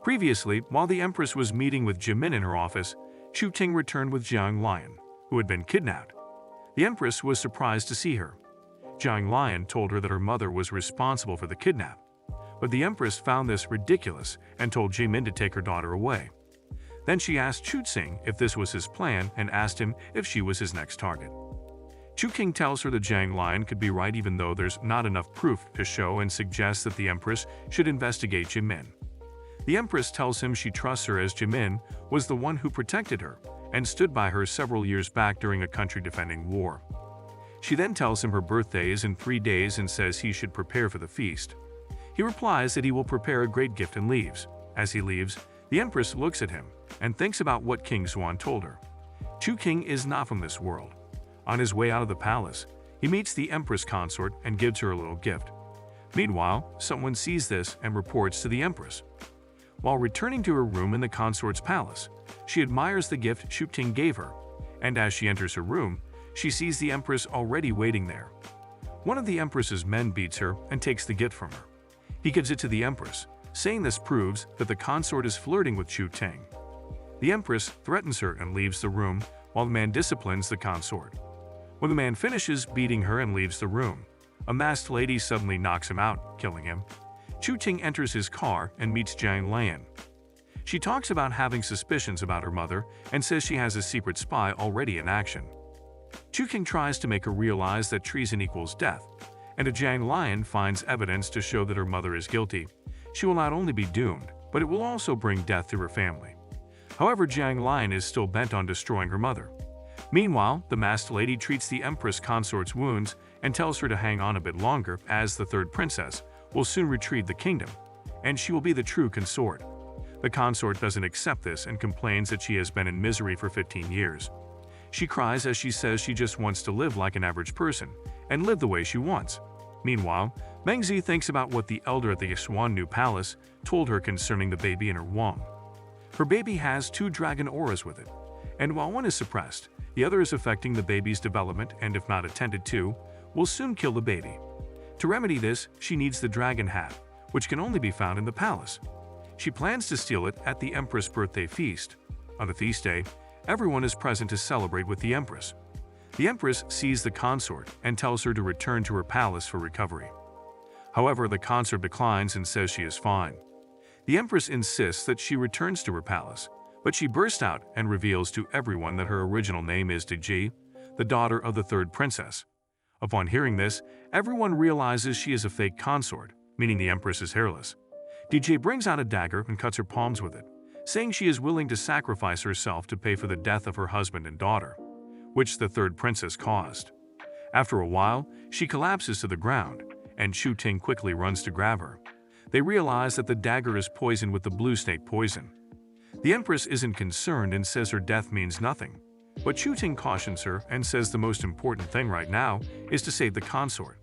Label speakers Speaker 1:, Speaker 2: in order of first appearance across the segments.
Speaker 1: Previously, while the Empress was meeting with Jimin in her office, Chu Ting returned with Jiang Lion, who had been kidnapped. The Empress was surprised to see her. Jiang Lion told her that her mother was responsible for the kidnap, but the Empress found this ridiculous and told Jimin to take her daughter away. Then she asked Chu Ting if this was his plan and asked him if she was his next target. Chu Ting tells her that Jiang Lion could be right even though there's not enough proof to show and suggests that the Empress should investigate Jimin. The Empress tells him she trusts her as Jimin was the one who protected her and stood by her several years back during a country-defending war. She then tells him her birthday is in 3 days and says he should prepare for the feast. He replies that he will prepare a great gift and leaves. As he leaves, the Empress looks at him and thinks about what King Swan told her. Chu Ting is not from this world. On his way out of the palace, he meets the Empress consort and gives her a little gift. Meanwhile, someone sees this and reports to the Empress. While returning to her room in the consort's palace, she admires the gift Chu Ting gave her, and as she enters her room, she sees the Empress already waiting there. One of the Empress's men beats her and takes the gift from her. He gives it to the Empress, saying this proves that the consort is flirting with Chu Ting. The Empress threatens her and leaves the room while the man disciplines the consort. When the man finishes beating her and leaves the room, a masked lady suddenly knocks him out, killing him. Chu Ting enters his car and meets Jiang Lian. She talks about having suspicions about her mother and says she has a secret spy already in action. Chu Ting tries to make her realize that treason equals death, and if Jiang Lian finds evidence to show that her mother is guilty, she will not only be doomed, but it will also bring death to her family. However, Jiang Lian is still bent on destroying her mother. Meanwhile, the masked lady treats the Empress consort's wounds and tells her to hang on a bit longer as the third princess will soon retrieve the kingdom, and she will be the true consort. The consort doesn't accept this and complains that she has been in misery for 15 years. She cries as she says she just wants to live like an average person and live the way she wants. Meanwhile, Mengzi thinks about what the elder at the Swan New Palace told her concerning the baby in her womb. Her baby has 2 dragon auras with it, and while one is suppressed, the other is affecting the baby's development and if not attended to, will soon kill the baby. To remedy this, she needs the dragon hat, which can only be found in the palace. She plans to steal it at the Empress' birthday feast. On the feast day, everyone is present to celebrate with the Empress. The Empress sees the consort and tells her to return to her palace for recovery. However, the consort declines and says she is fine. The Empress insists that she returns to her palace, but she bursts out and reveals to everyone that her original name is Diji, the daughter of the third princess. Upon hearing this, everyone realizes she is a fake consort, meaning the Empress is hairless. Diji brings out a dagger and cuts her palms with it, saying she is willing to sacrifice herself to pay for the death of her husband and daughter, which the third princess caused. After a while, she collapses to the ground, and Chu Ting quickly runs to grab her. They realize that the dagger is poisoned with the blue snake poison. The Empress isn't concerned and says her death means nothing, but Chu Ting cautions her and says the most important thing right now is to save the consort.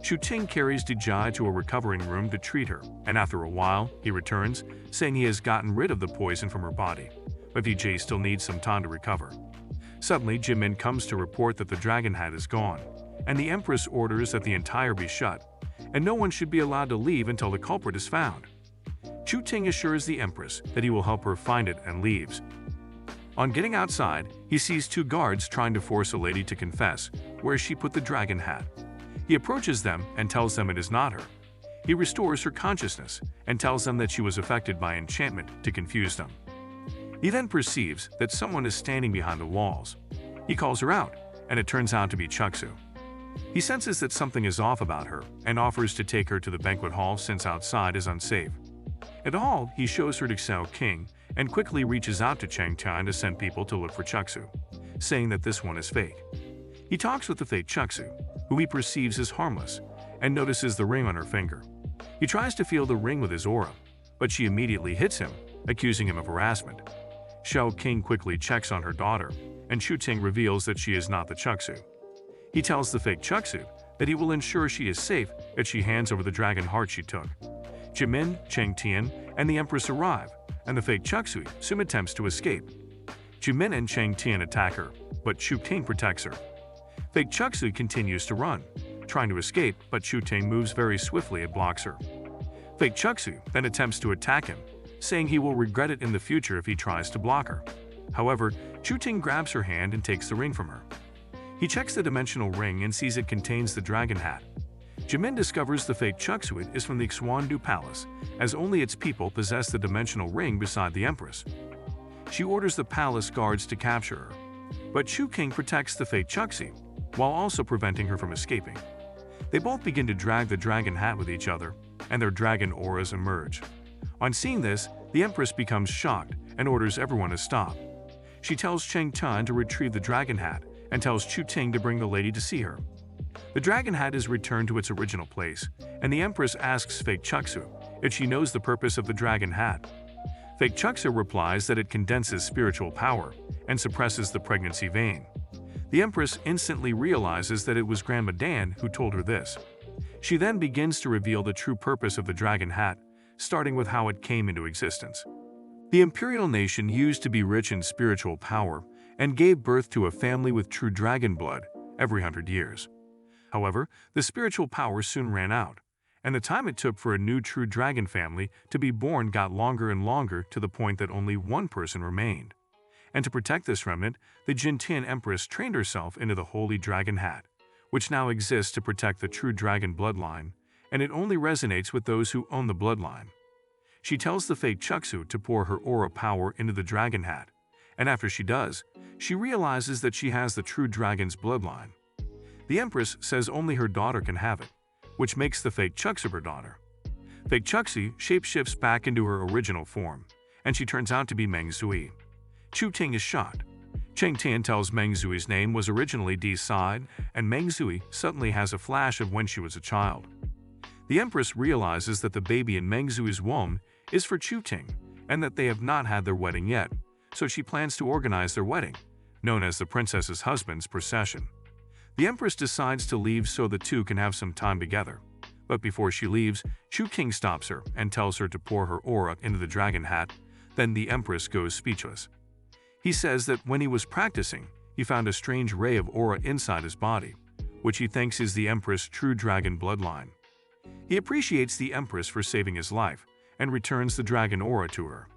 Speaker 1: Chu Ting carries Dejai to a recovering room to treat her, and after a while, he returns, saying he has gotten rid of the poison from her body, but Dejai still needs some time to recover. Suddenly, Jimin comes to report that the dragon hat is gone, and the Empress orders that the entire be shut, and no one should be allowed to leave until the culprit is found. Chu Ting assures the Empress that he will help her find it and leaves. On getting outside, he sees 2 guards trying to force a lady to confess where she put the dragon hat. He approaches them and tells them it is not her. He restores her consciousness and tells them that she was affected by enchantment to confuse them. He then perceives that someone is standing behind the walls. He calls her out, and it turns out to be Chuksu. He senses that something is off about her and offers to take her to the banquet hall since outside is unsafe. At the hall, he shows her to Xiao King and quickly reaches out to Chang Tian to send people to look for Chuksu, saying that this one is fake. He talks with the fake Chuksu, who he perceives as harmless, and notices the ring on her finger. He tries to feel the ring with his aura, but she immediately hits him, accusing him of harassment. Xiao King quickly checks on her daughter, and Chu Ting reveals that she is not the Chuksu. He tells the fake Chuksu that he will ensure she is safe if she hands over the dragon heart she took. Jimin, Chang Tian, and the Empress arrive, and the fake Chuksu soon attempts to escape. Jimin and Chang Tian attack her, but Chu Ting protects her. Fake Chuksu continues to run, trying to escape, but Chu Ting moves very swiftly and blocks her. Fake Chuksu then attempts to attack him, saying he will regret it in the future if he tries to block her. However, Chu Ting grabs her hand and takes the ring from her. He checks the dimensional ring and sees it contains the dragon hat. Jimin discovers the fake Chuksuit is from the Swan New Palace, as only its people possess the dimensional ring beside the empress. She orders the palace guards to capture her, but Chu Ting protects the fake Chuksuit, while also preventing her from escaping. They both begin to drag the dragon hat with each other, and their dragon auras emerge. On seeing this, the empress becomes shocked and orders everyone to stop. She tells Cheng Tan to retrieve the dragon hat and tells Chu Ting to bring the lady to see her. The dragon hat is returned to its original place, and the empress asks fake Chuksu if she knows the purpose of the dragon hat. Fake Chuksu replies that it condenses spiritual power and suppresses the pregnancy vein. The empress instantly realizes that it was Grandma Dan who told her this. She then begins to reveal the true purpose of the dragon hat, starting with how it came into existence. The imperial nation used to be rich in spiritual power and gave birth to a family with true dragon blood every 100 years. However, the spiritual power soon ran out, and the time it took for a new true dragon family to be born got longer and longer to the point that only one person remained. And to protect this remnant, the Jintian Empress trained herself into the Holy Dragon Hat, which now exists to protect the true dragon bloodline, and it only resonates with those who own the bloodline. She tells the fake Chuksu to pour her aura power into the dragon hat, and after she does, she realizes that she has the true dragon's bloodline. The Empress says only her daughter can have it, which makes the fake Chuksu her daughter. Fake Chuksu shapeshifts back into her original form, and she turns out to be Meng Zui. Chu Ting is shocked. Cheng Tan tells Meng Zui's name was originally Dee's side, and Meng Zui suddenly has a flash of when she was a child. The Empress realizes that the baby in Meng Zui's womb is for Chu Ting, and that they have not had their wedding yet, so she plans to organize their wedding, known as the princess's husband's procession. The Empress decides to leave so the two can have some time together. But before she leaves, Chu Ting stops her and tells her to pour her aura into the dragon hat. Then the Empress goes speechless. He says that when he was practicing, he found a strange ray of aura inside his body, which he thinks is the Empress' true dragon bloodline. He appreciates the Empress for saving his life and returns the dragon aura to her.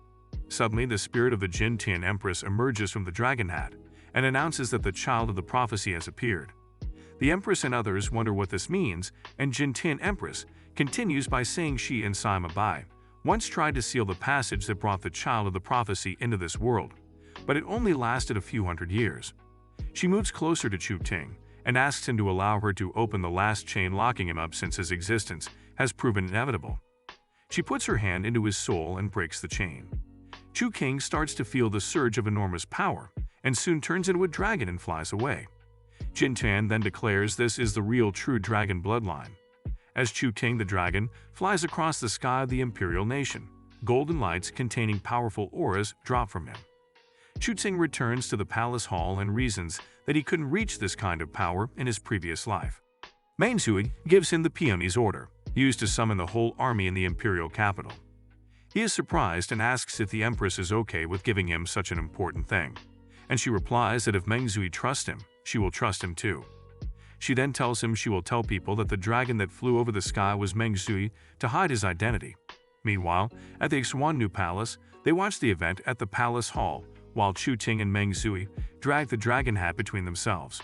Speaker 1: Suddenly, the spirit of the Jintian Empress emerges from the dragon hat and announces that the child of the prophecy has appeared. The Empress and others wonder what this means, and Jintian Empress continues by saying she and Sima Bai once tried to seal the passage that brought the child of the prophecy into this world, but it only lasted a few hundred years. She moves closer to Chu Ting and asks him to allow her to open the last chain locking him up since his existence has proven inevitable. She puts her hand into his soul and breaks the chain. Chu Ting starts to feel the surge of enormous power and soon turns into a dragon and flies away. Jin Tan then declares this is the real true dragon bloodline. As Chu Ting the dragon flies across the sky of the imperial nation, golden lights containing powerful auras drop from him. Chu Ting returns to the palace hall and reasons that he couldn't reach this kind of power in his previous life. Meng Zui gives him the peony's order, used to summon the whole army in the imperial capital. He is surprised and asks if the Empress is okay with giving him such an important thing, and she replies that if Meng Zui trusts him, she will trust him too. She then tells him she will tell people that the dragon that flew over the sky was Meng Zui to hide his identity. Meanwhile, at the Swan New Palace, they watch the event at the palace hall, while Chu Ting and Meng Zui drag the dragon hat between themselves.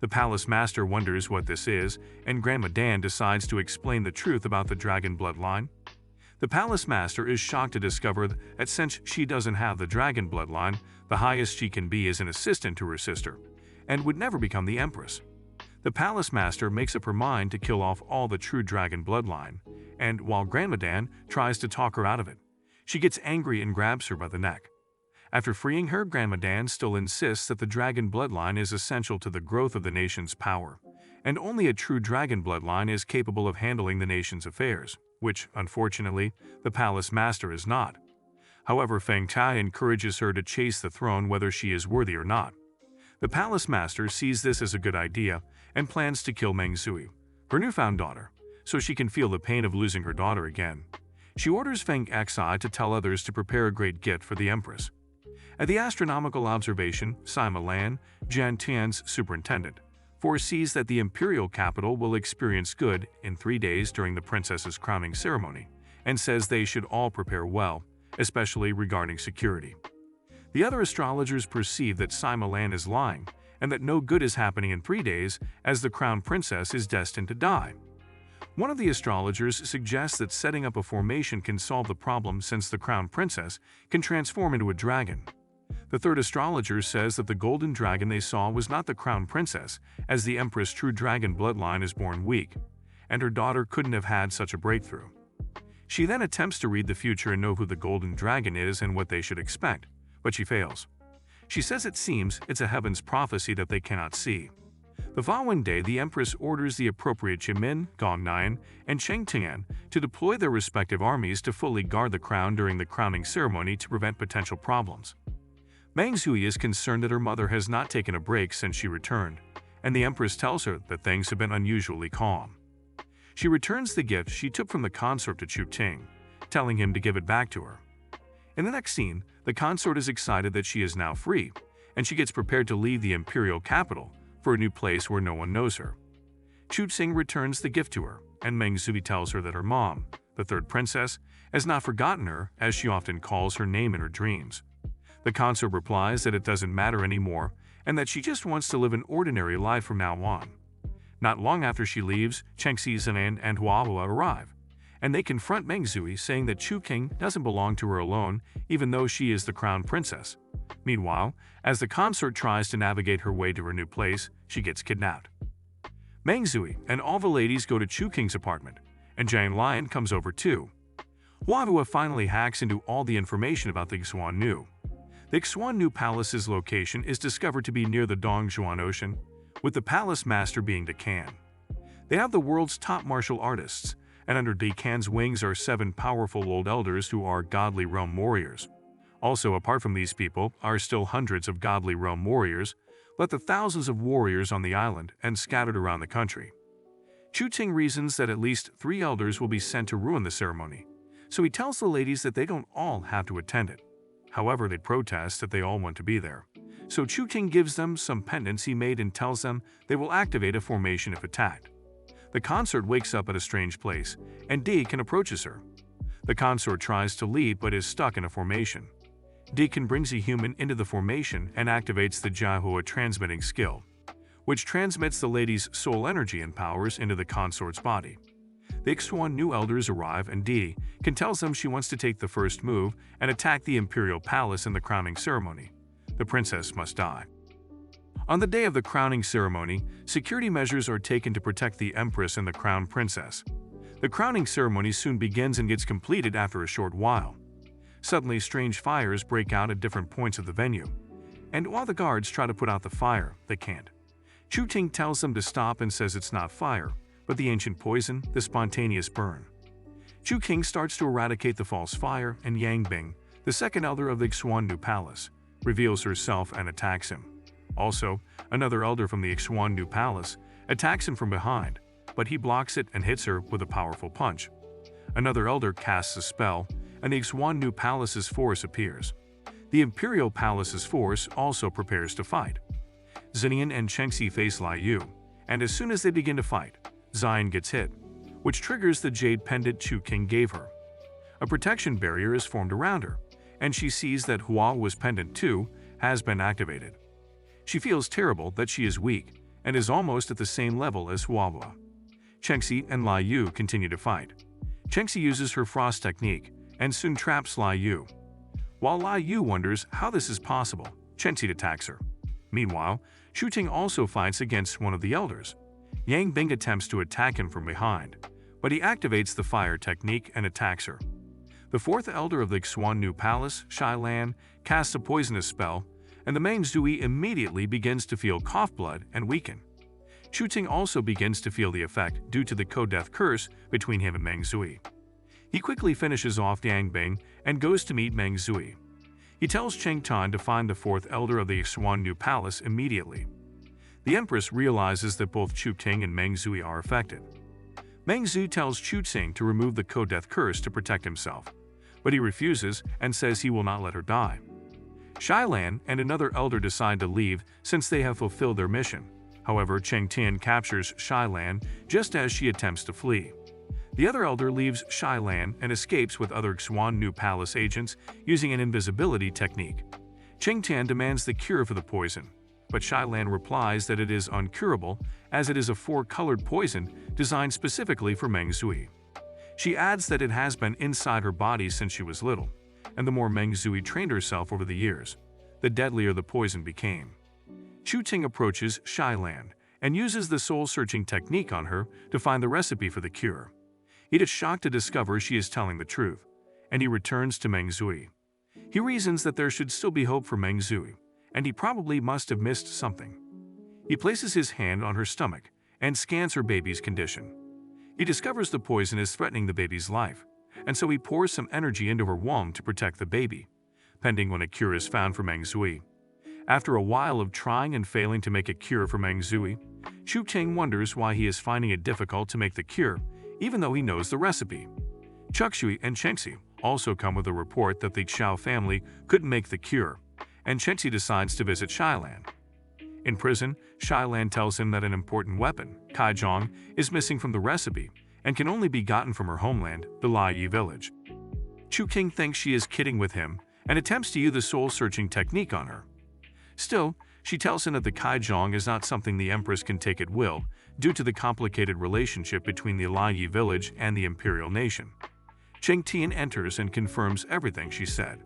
Speaker 1: The palace master wonders what this is, and Grandma Dan decides to explain the truth about the dragon bloodline. The palace master is shocked to discover that since she doesn't have the dragon bloodline, the highest she can be is an assistant to her sister, and would never become the Empress. The palace master makes up her mind to kill off all the true dragon bloodline, and while Grandma Dan tries to talk her out of it, she gets angry and grabs her by the neck. After freeing her, Grandma Dan still insists that the dragon bloodline is essential to the growth of the nation's power, and only a true dragon bloodline is capable of handling the nation's affairs, which, unfortunately, the palace master is not. However, Feng Tai encourages her to chase the throne whether she is worthy or not. The palace master sees this as a good idea and plans to kill Meng Zui, her newfound daughter, so she can feel the pain of losing her daughter again. She orders Feng Xi to tell others to prepare a great gift for the Empress. At the astronomical observation, Sima Lan, Jian Tian's superintendent, foresees that the imperial capital will experience good in 3 days during the princess's crowning ceremony, and says they should all prepare well, especially regarding security. The other astrologers perceive that Sima Lan is lying and that no good is happening in 3 days as the crown princess is destined to die. One of the astrologers suggests that setting up a formation can solve the problem since the crown princess can transform into a dragon. The third astrologer says that the golden dragon they saw was not the crown princess, as the empress' true dragon bloodline is born weak, and her daughter couldn't have had such a breakthrough. She then attempts to read the future and know who the golden dragon is and what they should expect, but she fails. She says it seems it's a heaven's prophecy that they cannot see. The following day, the empress orders the appropriate Jimin, Gong Nian, and Cheng Tian to deploy their respective armies to fully guard the crown during the crowning ceremony to prevent potential problems. Meng Zhui is concerned that her mother has not taken a break since she returned, and the empress tells her that things have been unusually calm. She returns the gift she took from the consort to Chu Ting, telling him to give it back to her. In the next scene, the consort is excited that she is now free, and she gets prepared to leave the imperial capital for a new place where no one knows her. Chu Ting returns the gift to her, and Meng Zhui tells her that her mom, the third princess, has not forgotten her, as she often calls her name in her dreams. The consort replies that it doesn't matter anymore and that she just wants to live an ordinary life from now on. Not long after she leaves, Cheng Zinan and Hua arrive, and they confront Meng Zhui, saying that Chu Ting doesn't belong to her alone, even though she is the crown princess. Meanwhile, as the consort tries to navigate her way to her new place, she gets kidnapped. Meng Zhui and all the ladies go to Chu King's apartment, and Jiang Lion comes over too. Hua finally hacks into all the information about the Swan New. The Swan New Palace's location is discovered to be near the Dongjuan Ocean, with the palace master being Decan. They have the world's top martial artists, and under Decan's wings are 7 powerful old elders who are godly realm warriors. Also, apart from these people, are still hundreds of godly realm warriors, but the thousands of warriors on the island and scattered around the country. Chu Ting reasons that at least 3 elders will be sent to ruin the ceremony, so he tells the ladies that they don't all have to attend it. However, they protest that they all want to be there. So Chu Ting gives them some pendants he made and tells them they will activate a formation if attacked. The consort wakes up at a strange place, and Deacon approaches her. The consort tries to leave but is stuck in a formation. Deacon brings a human into the formation and activates the Jiahua transmitting skill, which transmits the lady's soul energy and powers into the consort's body. The Swan New Elders arrive and Deacon tells them she wants to take the first move and attack the imperial palace in the crowning ceremony. The princess must die. On the day of the crowning ceremony, security measures are taken to protect the empress and the crown princess. The crowning ceremony soon begins and gets completed after a short while. Suddenly, strange fires break out at different points of the venue, and while the guards try to put out the fire, they can't. Chu Ting tells them to stop and says it's not fire, but the ancient poison, the spontaneous burn. Chu Ting starts to eradicate the false fire, and Yang Bing, the second elder of the Swan New Palace, reveals herself and attacks him. Also, another elder from the Swan New Palace attacks him from behind, but he blocks it and hits her with a powerful punch. Another elder casts a spell, and the Swan New Palace's force appears. The Imperial Palace's force also prepares to fight. Zinian and Chengxi face Lai Yu, and as soon as they begin to fight, Zion gets hit, which triggers the jade pendant Chu Ting gave her. A protection barrier is formed around her, and she sees that Hua's pendant too has been activated. She feels terrible that she is weak and is almost at the same level as Hua. Chengxi and Lai Yu continue to fight. Chengxi uses her frost technique and soon traps Lai Yu. While Lai Yu wonders how this is possible, Chengxi attacks her. Meanwhile, Chu Ting also fights against one of the elders. Yang Bing attempts to attack him from behind, but he activates the fire technique and attacks her. The fourth elder of the Swan New Palace, Shai Lan, casts a poisonous spell, and the Meng Zhui immediately begins to feel cough blood and weaken. Chu Ting also begins to feel the effect due to the co-death curse between him and Meng Zhui. He quickly finishes off Yang Bing and goes to meet Meng Zhui. He tells Cheng Tan to find the fourth elder of the Swan New Palace immediately. The empress realizes that both Chu Ting and Meng Zhui are affected. Meng Zhui tells Chu Ting to remove the co-death curse to protect himself, but he refuses and says he will not let her die. Shai Lan and another elder decide to leave since they have fulfilled their mission. However, Cheng Tian captures Shai Lan just as she attempts to flee. The other elder leaves Shylan and escapes with other Swan New Palace agents using an invisibility technique. Qingtian demands the cure for the poison, but Shylan replies that it is uncurable as it is a 4-colored poison designed specifically for Meng Zui. She adds that it has been inside her body since she was little, and the more Meng Zui trained herself over the years, the deadlier the poison became. Chu Ting approaches Shylan and uses the soul-searching technique on her to find the recipe for the cure. He is shocked to discover she is telling the truth, and he returns to Meng Zui. He reasons that there should still be hope for Meng Zui, and he probably must have missed something. He places his hand on her stomach and scans her baby's condition. He discovers the poison is threatening the baby's life, and so he pours some energy into her womb to protect the baby, pending when a cure is found for Meng Zui. After a while of trying and failing to make a cure for Meng Zui, Chu Ting wonders why he is finding it difficult to make the cure, even though he knows the recipe. Chuxui and Chengxi also come with a report that the Xiao family couldn't make the cure, and Chengxi decides to visit Shylan. In prison, Shylan tells him that an important weapon, Kaizhong, is missing from the recipe and can only be gotten from her homeland, the Laiyi village. Chu Ting thinks she is kidding with him and attempts to use the soul-searching technique on her. Still, she tells him that the Kaizhong is not something the empress can take at will due to the complicated relationship between the Laiyi village and the imperial nation. Chengtian enters and confirms everything she said.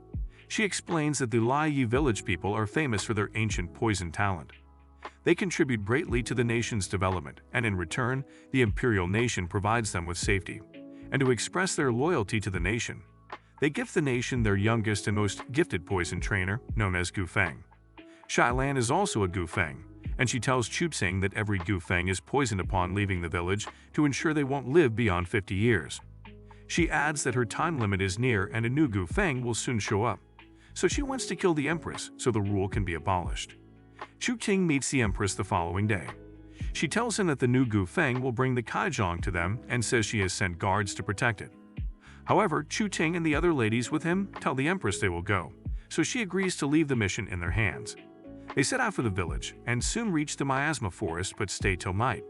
Speaker 1: She explains that the Laiyi village people are famous for their ancient poison talent. They contribute greatly to the nation's development, and in return, the imperial nation provides them with safety. And to express their loyalty to the nation, they gift the nation their youngest and most gifted poison trainer, known as Gu Feng. Shylan is also a Gu Feng, and she tells Chu Ting that every Gu Feng is poisoned upon leaving the village to ensure they won't live beyond 50 years. She adds that her time limit is near and a new Gu Feng will soon show up, so she wants to kill the empress so the rule can be abolished. Chu Ting meets the empress the following day. She tells him that the new Gu Feng will bring the Kaizhong to them and says she has sent guards to protect it. However, Chu Ting and the other ladies with him tell the empress they will go, so she agrees to leave the mission in their hands. They set out for the village and soon reach the miasma forest but stay till night,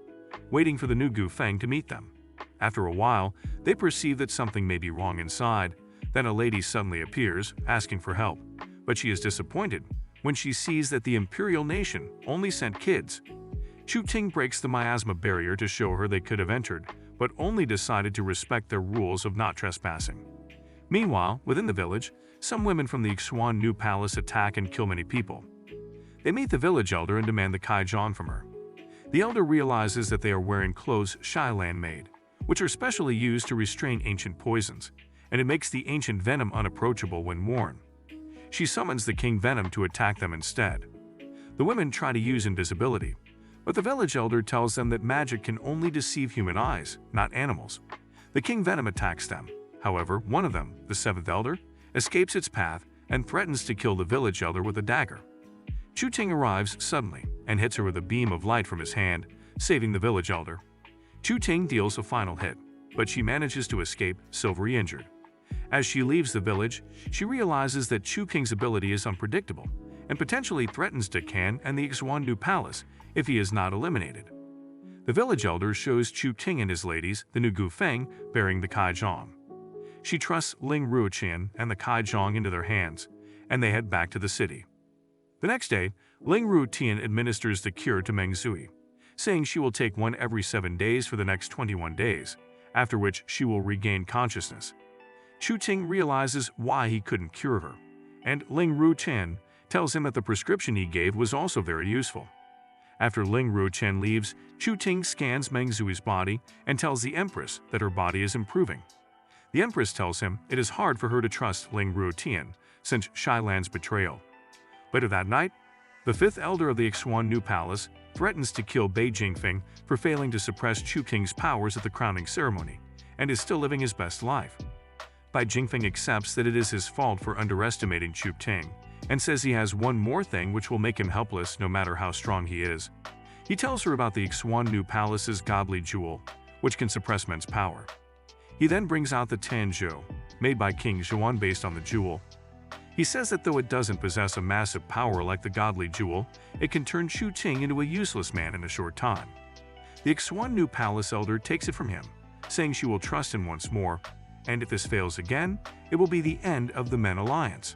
Speaker 1: waiting for the new Gu Feng to meet them. After a while, they perceive that something may be wrong inside. Then a lady suddenly appears, asking for help, but she is disappointed when she sees that the imperial nation only sent kids. Chu Ting breaks the miasma barrier to show her they could have entered, but only decided to respect their rules of not trespassing. Meanwhile, within the village, some women from the Swan New Palace attack and kill many people. They meet the village elder and demand the Kaizhong from her. The elder realizes that they are wearing clothes Shylan made, which are specially used to restrain ancient poisons, and it makes the ancient venom unapproachable when worn. She summons the King Venom to attack them instead. The women try to use invisibility, but the village elder tells them that magic can only deceive human eyes, not animals. The King Venom attacks them. However, one of them, the 7th elder, escapes its path and threatens to kill the village elder with a dagger. Chu Ting arrives suddenly and hits her with a beam of light from his hand, saving the village elder. Chu Ting deals a final hit, but she manages to escape, silvery injured. As she leaves the village, she realizes that Chu King's ability is unpredictable and potentially threatens Dekan and the Swan New Palace if he is not eliminated. The village elder shows Chu Ting and his ladies the new Gu Feng bearing the Kaizhong. She trusts Ling Ruoqian and the Kaizhong into their hands, and they head back to the city. The next day, Ling Ruoqian administers the cure to Meng Zui, saying she will take one every 7 days for the next 21 days, after which she will regain consciousness. Chu Ting realizes why he couldn't cure her, and Ling Ruoqian tells him that the prescription he gave was also very useful. After Ling Ruoqian leaves, Chu Ting scans Meng Zui's body and tells the empress that her body is improving. The empress tells him it is hard for her to trust Ling Ruoqian since Shylan's betrayal. Later that night, the 5th elder of the Swan New Palace threatens to kill Bei Jingfeng for failing to suppress Chu King's powers at the crowning ceremony, and is still living his best life. Bai Jingfeng accepts that it is his fault for underestimating Chu Ting, and says he has one more thing which will make him helpless no matter how strong he is. He tells her about the Swan New Palace's godly jewel, which can suppress men's power. He then brings out the Tanzhou, made by King Zhuan based on the jewel. He says that though it doesn't possess a massive power like the godly jewel, it can turn Chu Ting into a useless man in a short time. The Swan New Palace elder takes it from him, saying she will trust him once more, and if this fails again, it will be the end of the men alliance.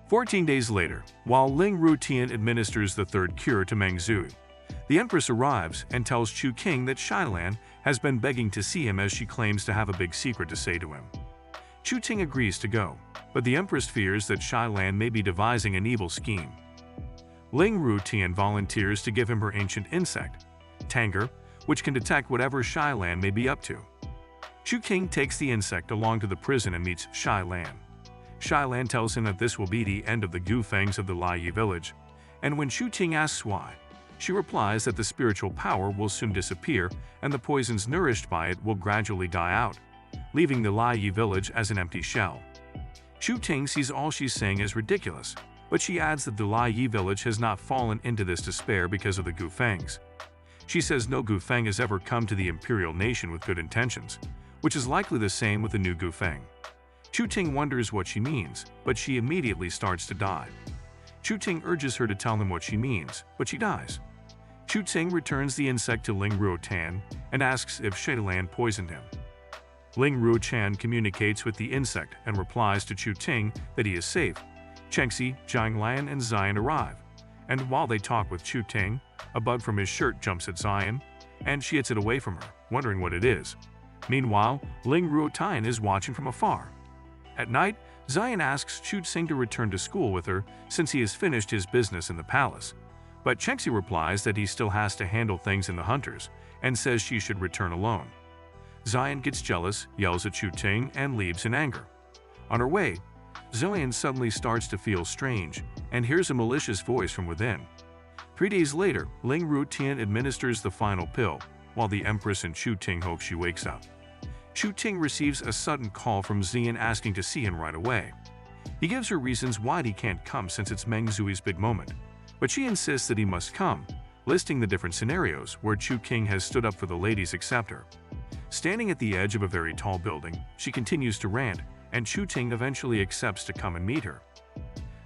Speaker 1: 14 days later, while Ling Rutian administers the third cure to Meng Zui, the Empress arrives and tells Chu Ting that Xiaolan has been begging to see him as she claims to have a big secret to say to him. Chu Ting agrees to go, but the Empress fears that Xiaolan may be devising an evil scheme. Ling Rutian volunteers to give him her ancient insect, Tanger, which can detect whatever Xiaolan may be up to. Chu Ting takes the insect along to the prison and meets Xiaolan. Xiaolan tells him that this will be the end of the Gufangs of the Laiyi village, and when Chu Ting asks why, she replies that the spiritual power will soon disappear and the poisons nourished by it will gradually die out, leaving the Laiyi village as an empty shell. Chu Ting sees all she's saying as ridiculous, but she adds that the Laiyi village has not fallen into this despair because of the Gufangs. She says no Gufang has ever come to the imperial nation with good intentions, which is likely the same with the new Gufang. Chu Ting wonders what she means, but she immediately starts to die. Chu Ting urges her to tell him what she means, but she dies. Chu Ting returns the insect to Ling Ruotian and asks if Xiaolan poisoned him. Ling Ruotian communicates with the insect and replies to Chu Ting that he is safe. Chengxi, Jianglan, and Xian arrive, and while they talk with Chu Ting, a bug from his shirt jumps at Xian, and she hits it away from her, wondering what it is. Meanwhile, Ling Ruotian is watching from afar. At night, Xian asks Chu Ting to return to school with her since he has finished his business in the palace. But Chengxi replies that he still has to handle things in the hunters and says she should return alone. Xian gets jealous, yells at Chu Ting, and leaves in anger. On her way, Xian suddenly starts to feel strange and hears a malicious voice from within. 3 days later, Ling Rutian administers the final pill, while the Empress and Chu Ting hope she wakes up. Chu Ting receives a sudden call from Xian asking to see him right away. He gives her reasons why he can't come since it's Meng Zui's big moment, but she insists that he must come, listing the different scenarios where Chu Ting has stood up for the ladies except her. Standing at the edge of a very tall building, she continues to rant, and Chu Ting eventually accepts to come and meet her.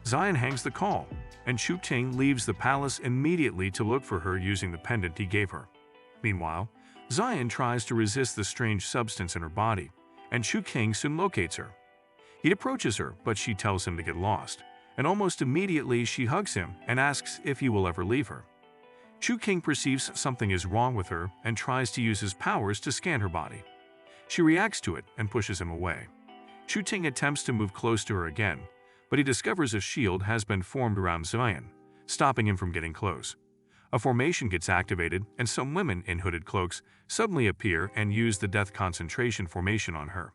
Speaker 1: Xian hangs the call, and Chu Ting leaves the palace immediately to look for her using the pendant he gave her. Meanwhile, Xian tries to resist the strange substance in her body, and Chu Ting soon locates her. He approaches her, but she tells him to get lost, and almost immediately she hugs him and asks if he will ever leave her. Chu Ting perceives something is wrong with her and tries to use his powers to scan her body. She reacts to it and pushes him away. Chu Ting attempts to move close to her again, but he discovers a shield has been formed around Xian, stopping him from getting close. A formation gets activated, and some women in hooded cloaks suddenly appear and use the death concentration formation on her.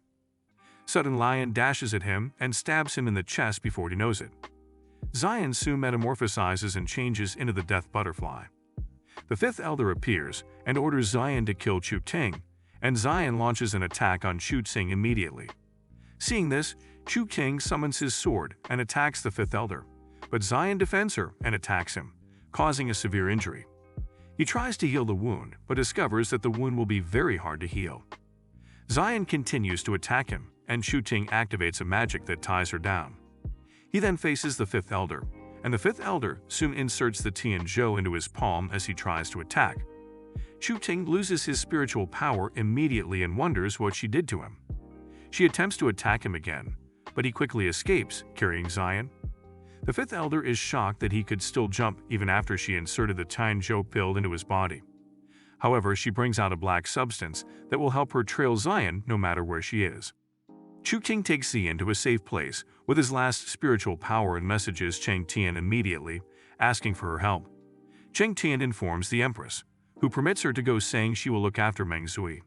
Speaker 1: Sudden Lion dashes at him and stabs him in the chest before he knows it. Xian soon metamorphosizes and changes into the death butterfly. The fifth elder appears and orders Xian to kill Chu Ting, and Xian launches an attack on Chu Ting immediately. Seeing this, Chu Ting summons his sword and attacks the fifth elder, but Xian defends her and attacks him, causing a severe injury. He tries to heal the wound, but discovers that the wound will be very hard to heal. Xian continues to attack him, and Chu Ting activates a magic that ties her down. He then faces the fifth elder, and the fifth elder soon inserts the Tianzhou into his palm as he tries to attack. Chu Ting loses his spiritual power immediately and wonders what she did to him. She attempts to attack him again, but he quickly escapes, carrying Xian. The fifth elder is shocked that he could still jump even after she inserted the Tianzhou pill into his body. However, she brings out a black substance that will help her trail Xian no matter where she is. Chu Ting takes Xian to a safe place with his last spiritual power and messages Cheng Tian immediately, asking for her help. Cheng Tian informs the Empress, who permits her to go saying she will look after Meng Zui.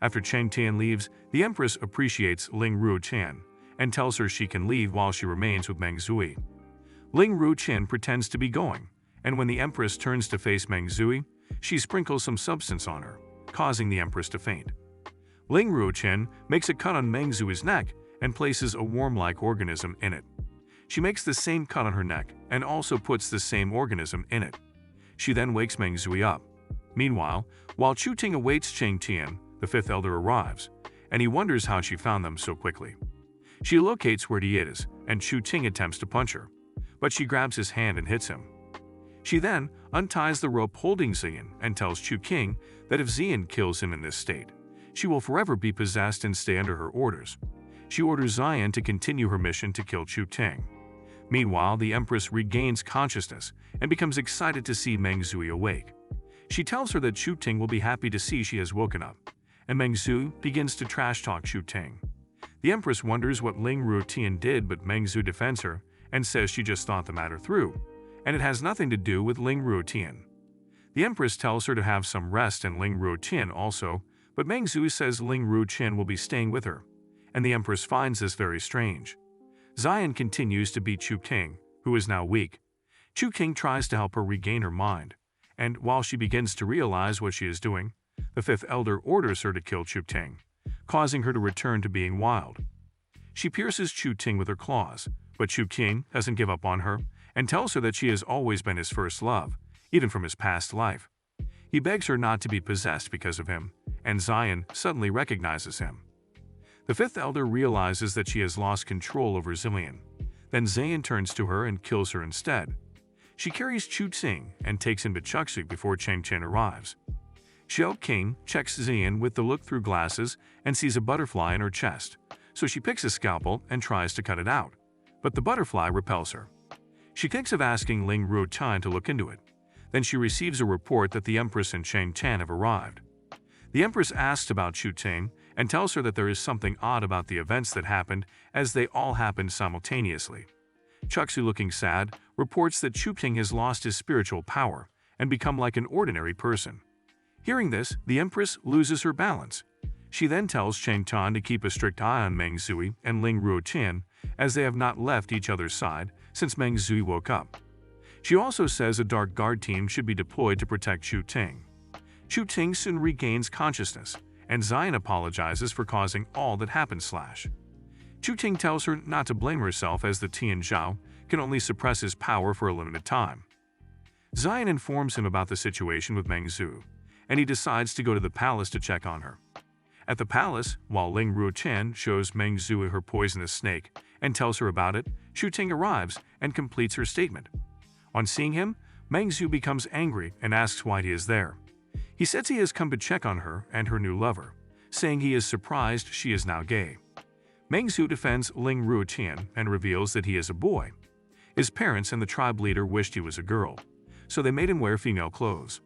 Speaker 1: After Cheng Tian leaves, the Empress appreciates Ling Ruotian and tells her she can leave while she remains with Meng Zui. Ling Ruotian pretends to be going, and when the Empress turns to face Meng Zui, she sprinkles some substance on her, causing the Empress to faint. Ling Ruotian makes a cut on Meng Zui's neck and places a worm-like organism in it. She makes the same cut on her neck and also puts the same organism in it. She then wakes Meng Zui up. Meanwhile, while Chu Ting awaits Cheng Tian, the fifth elder arrives, and he wonders how she found them so quickly. She locates where he is, and Chu Ting attempts to punch her, but she grabs his hand and hits him. She then unties the rope holding Xian and tells Chu Ting that if Xian kills him in this state, She will forever be possessed and stay under her orders. She orders Zion to continue her mission to kill Chu Ting. Meanwhile, the Empress regains consciousness and becomes excited to see Meng Zui awake. She tells her that Chu Ting will be happy to see she has woken up, and Meng Zui begins to trash-talk Chu Ting. The Empress wonders what Ling Ruotian did, but Meng Zui defends her and says she just thought the matter through, and it has nothing to do with Ling Ruotian. The Empress tells her to have some rest and Ling Ruotian also, but Meng Zui says Ling Ruotian will be staying with her, and the Empress finds this very strange. Zion continues to beat Chu Ting, who is now weak. Chu Ting tries to help her regain her mind, and while she begins to realize what she is doing, the fifth elder orders her to kill Chu Ting, causing her to return to being wild. She pierces Chu Ting with her claws, but Chu Ting doesn't give up on her and tells her that she has always been his first love, even from his past life. He begs her not to be possessed because of him, and Zion suddenly recognizes him. The fifth elder realizes that she has lost control over Zion. Then Zion turns to her and kills her instead. She carries Chu Ting and takes him to Chuxi before Cheng Chen arrives. Xiao King checks Zion with the look-through glasses and sees a butterfly in her chest, so she picks a scalpel and tries to cut it out, but the butterfly repels her. She thinks of asking Ling Ruotian to look into it. Then she receives a report that the Empress and Cheng Chen have arrived. The Empress asks about Chu Ting and tells her that there is something odd about the events that happened, as they all happened simultaneously. Chuxi, looking sad, reports that Chu Ting has lost his spiritual power and become like an ordinary person. Hearing this, the Empress loses her balance. She then tells Cheng Tan to keep a strict eye on Meng Zui and Ling Ruotian, as they have not left each other's side since Meng Zui woke up. She also says a dark guard team should be deployed to protect Chu Ting. Chu Ting soon regains consciousness, and Zion apologizes for causing all that happened. Chu Ting tells her not to blame herself, as the Tian Zhao can only suppress his power for a limited time. Zion informs him about the situation with Meng Zui, and he decides to go to the palace to check on her. At the palace, while Ling Ruotian shows Meng Zui her poisonous snake and tells her about it, Chu Ting arrives and completes her statement. On seeing him, Meng Zui becomes angry and asks why he is there. He says he has come to check on her and her new lover, saying he is surprised she is now gay. Meng Zui defends Ling Ruotian and reveals that he is a boy. His parents and the tribe leader wished he was a girl, so they made him wear female clothes.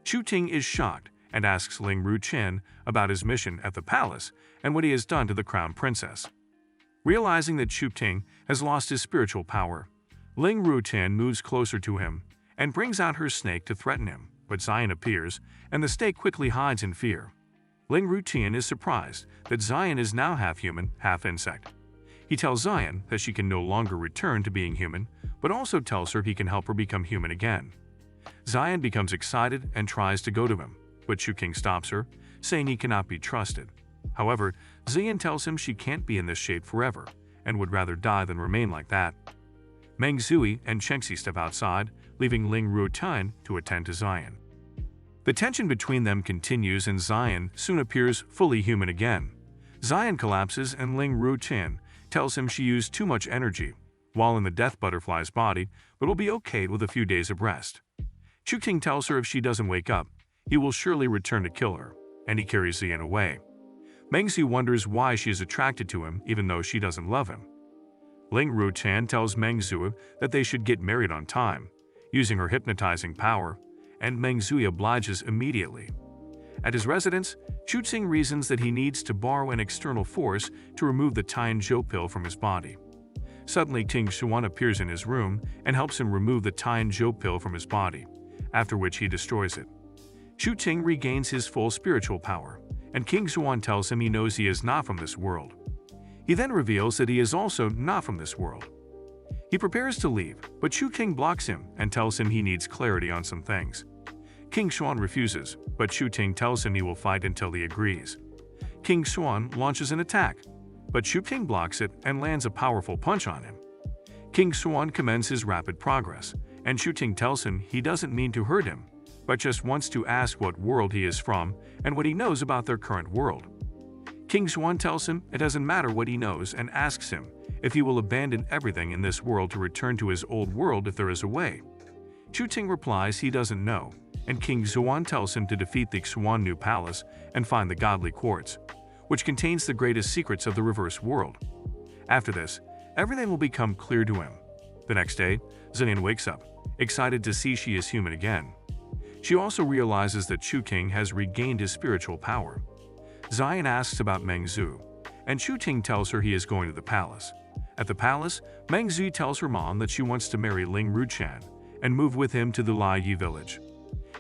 Speaker 1: Chu Ting is shocked and asks Ling Ruotian about his mission at the palace and what he has done to the crown princess. Realizing that Chu Ting has lost his spiritual power, Ling Ruotian moves closer to him and brings out her snake to threaten him, but Zion appears, and the snake quickly hides in fear. Ling Ruotian is surprised that Zion is now half human, half insect. He tells Zion that she can no longer return to being human, but also tells her he can help her become human again. Zion becomes excited and tries to go to him, but Chu Ting stops her, saying he cannot be trusted. However, Zion tells him she can't be in this shape forever, and would rather die than remain like that. Meng Zui and Chengxi step outside, leaving Ling Ruotian to attend to Zion. The tension between them continues, and Zion soon appears fully human again. Zion collapses and Ling Ruotian tells him she used too much energy while in the death butterfly's body, but will be okay with a few days of rest. Chu Ting tells her if she doesn't wake up, he will surely return to kill her, and he carries Zion away. Meng Zui wonders why she is attracted to him even though she doesn't love him. Ling Ruotian tells Meng Zui that they should get married on time, using her hypnotizing power, and Meng Zui obliges immediately. At his residence, Chu Ting reasons that he needs to borrow an external force to remove the Tianzhou pill from his body. Suddenly, Ting Xuan appears in his room and helps him remove the Tianzhou pill from his body, after which he destroys it. Chu Ting regains his full spiritual power, and King Xuan tells him he knows he is not from this world. He then reveals that he is also not from this world. He prepares to leave, but Chu Ting blocks him and tells him he needs clarity on some things. King Xuan refuses, but Chu Ting tells him he will fight until he agrees. King Xuan launches an attack, but Chu Ting blocks it and lands a powerful punch on him. King Xuan commends his rapid progress, and Chu Ting tells him he doesn't mean to hurt him, but just wants to ask what world he is from and what he knows about their current world. King Xuan tells him it doesn't matter what he knows and asks him if he will abandon everything in this world to return to his old world if there is a way. Chu Ting replies he doesn't know, and King Swan tells him to defeat the Swan New Palace and find the godly quartz, which contains the greatest secrets of the reverse world. After this, everything will become clear to him. The next day, Xian wakes up, excited to see she is human again. She also realizes that Chu Ting has regained his spiritual power. Xian asks about Meng Zhu, and Chu Ting tells her he is going to the palace. At the palace, Meng Zhu tells her mom that she wants to marry Ling Ruchan and move with him to the Lai Yi village.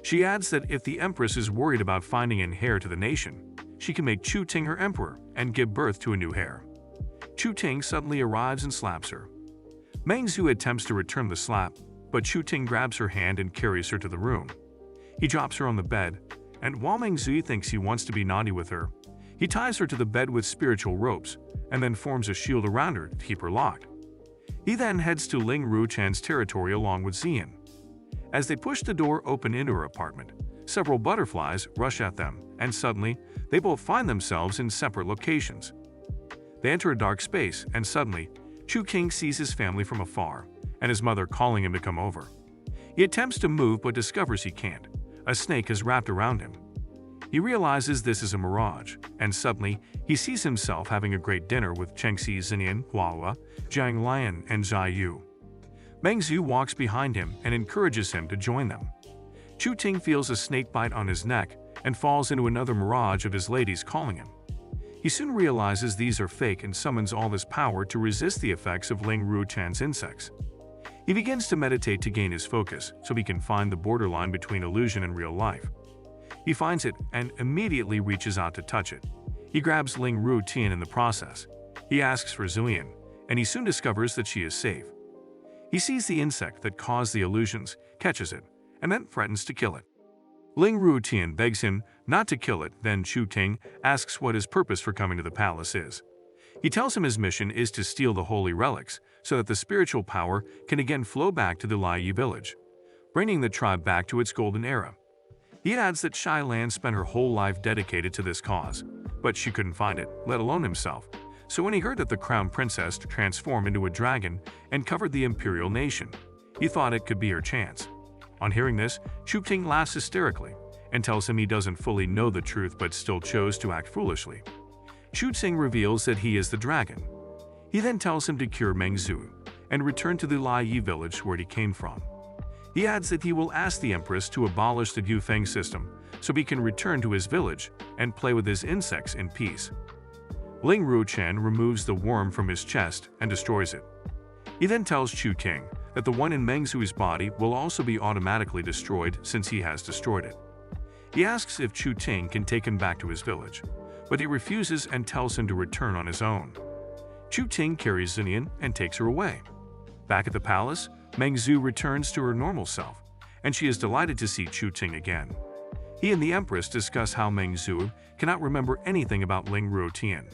Speaker 1: She adds that if the empress is worried about finding an heir to the nation, she can make Chu Ting her emperor and give birth to a new heir. Chu Ting suddenly arrives and slaps her. Meng Zhu attempts to return the slap, but Chu Ting grabs her hand and carries her to the room. He drops her on the bed, and while Meng Zhu thinks he wants to be naughty with her, he ties her to the bed with spiritual ropes and then forms a shield around her to keep her locked. He then heads to Ling Ruchan's territory along with Xian. As they push the door open into her apartment, several butterflies rush at them, and suddenly, they both find themselves in separate locations. They enter a dark space, and suddenly, Chu Ting sees his family from afar, and his mother calling him to come over. He attempts to move but discovers he can't. A snake is wrapped around him. He realizes this is a mirage, and suddenly, he sees himself having a great dinner with Chengxi Zinian, Huahua, Jiang Lian, and Zai Yu. Meng Zhu walks behind him and encourages him to join them. Chu Ting feels a snake bite on his neck and falls into another mirage of his ladies calling him. He soon realizes these are fake and summons all his power to resist the effects of Ling Ruchan's insects. He begins to meditate to gain his focus so he can find the borderline between illusion and real life. He finds it and immediately reaches out to touch it. He grabs Ling Ruchan in the process. He asks for Zuian, and he soon discovers that she is safe. He sees the insect that caused the illusions, catches it, and then threatens to kill it. Ling Ruchan begs him not to kill it, then Chu Ting asks what his purpose for coming to the palace is. He tells him his mission is to steal the holy relics so that the spiritual power can again flow back to the Lai Yi village, bringing the tribe back to its golden era. He adds that Shai Lan spent her whole life dedicated to this cause, but she couldn't find it, let alone himself. So when he heard that the crown princess transformed into a dragon and covered the imperial nation, he thought it could be her chance. On hearing this, Chu Ting laughs hysterically and tells him he doesn't fully know the truth but still chose to act foolishly. Chu Ting reveals that he is the dragon. He then tells him to cure Meng Zhu and return to the Lai Yi village where he came from. He adds that he will ask the empress to abolish the Gufeng system so he can return to his village and play with his insects in peace. Ling Ruchan removes the worm from his chest and destroys it. He then tells Chu Ting that the one in Meng Zhu's body will also be automatically destroyed since he has destroyed it. He asks if Chu Ting can take him back to his village, but he refuses and tells him to return on his own. Chu Ting carries Zinian and takes her away. Back at the palace, Meng Zhu returns to her normal self, and she is delighted to see Chu Ting again. He and the empress discuss how Meng Zhu cannot remember anything about Ling Ruchan.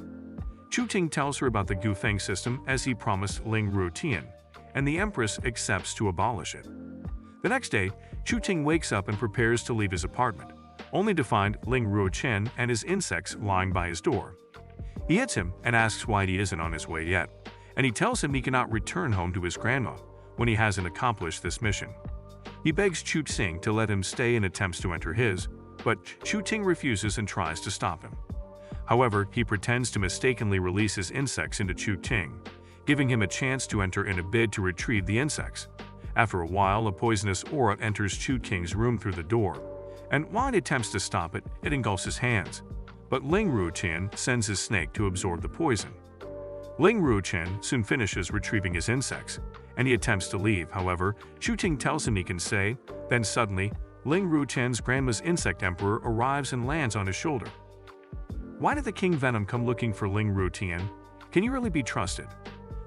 Speaker 1: Chu Ting tells her about the Gufeng system as he promised Ling Ruchan, and the empress accepts to abolish it. The next day, Chu Ting wakes up and prepares to leave his apartment, only to find Ling Ruchan and his insects lying by his door. He hits him and asks why he isn't on his way yet, and he tells him he cannot return home to his grandma when he hasn't accomplished this mission. He begs Chu Ting to let him stay and attempts to enter his, but Chu Ting refuses and tries to stop him. However, he pretends to mistakenly release his insects into Chu Ting, giving him a chance to enter in a bid to retrieve the insects. After a while, a poisonous aura enters Chu Ting's room through the door, and while he attempts to stop it, it engulfs his hands. But Ling Ruchan sends his snake to absorb the poison. Ling Ruchan soon finishes retrieving his insects, and he attempts to leave. However, Chu Ting tells him he can stay. Then suddenly, Ling Ruchan's grandma's insect emperor arrives and lands on his shoulder. Why did the King Venom come looking for Ling Ruchan? Can you really be trusted?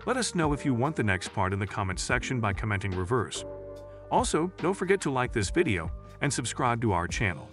Speaker 1: Let us know if you want the next part in the comments section by commenting reverse. Also, don't forget to like this video and subscribe to our channel.